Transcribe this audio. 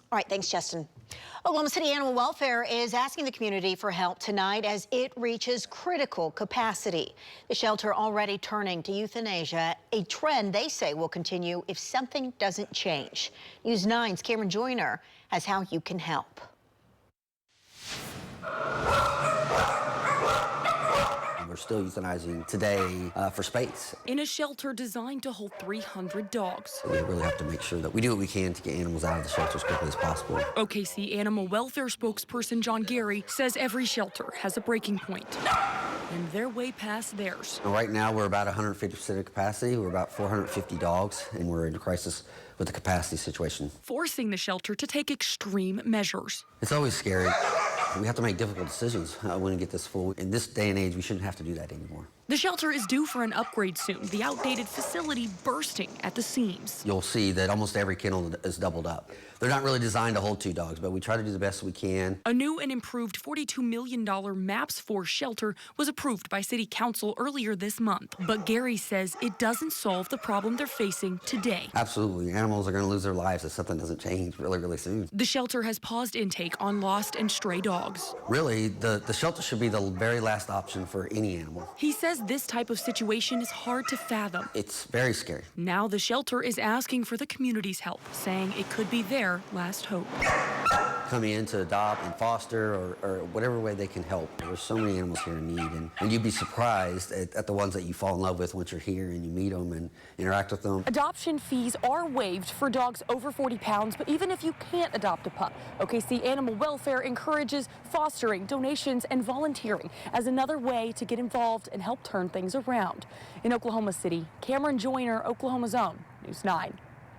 All right, thanks, Justin. Oklahoma City Animal Welfare is asking the community for help tonight as it reaches critical capacity. The shelter already turning to euthanasia, a trend they say will continue if something doesn't change. News 9's Cameron Joyner has how you can help. We're still euthanizing today for space. In a shelter designed to hold 300 dogs. We really have to make sure that we do what we can to get animals out of the shelter as quickly as possible. OKC Animal Welfare spokesperson John Gary says every shelter has a breaking point, and they're way past theirs. Right now, we're about 150% of capacity. We're about 450 dogs, and we're in a crisis with the capacity situation. Forcing the shelter to take extreme measures. It's always scary. We have to make difficult decisions when we get this full. In this day and age, we shouldn't have to do that anymore. The shelter is due for an upgrade soon, the outdated facility bursting at the seams. You'll see that almost every kennel is doubled up. They're not really designed to hold 2 dogs, but we try to do the best we can. A new and improved $42 million MAPS 4 shelter was approved by City Council earlier this month. But Gary says it doesn't solve the problem they're facing today. Absolutely. Animals are going to lose their lives if something doesn't change really, really soon. The shelter has paused intake on lost and stray dogs. Really, the shelter should be the very last option for any animal. He says this type of situation is hard to fathom. It's very scary. Now the shelter is asking for the community's help, saying it could be their last hope. Come in to adopt and foster or whatever way they can help. There's so many animals here in need, and you'd be surprised at the ones that you fall in love with once you're here and you meet them and interact with them. Adoption fees are waived for dogs over 40 pounds, but even if you can't adopt a pup, OKC Animal Welfare encourages fostering, donations, and volunteering as another way to get involved and help turn things around. In Oklahoma City, Cameron Joyner, Oklahoma's Own, News 9.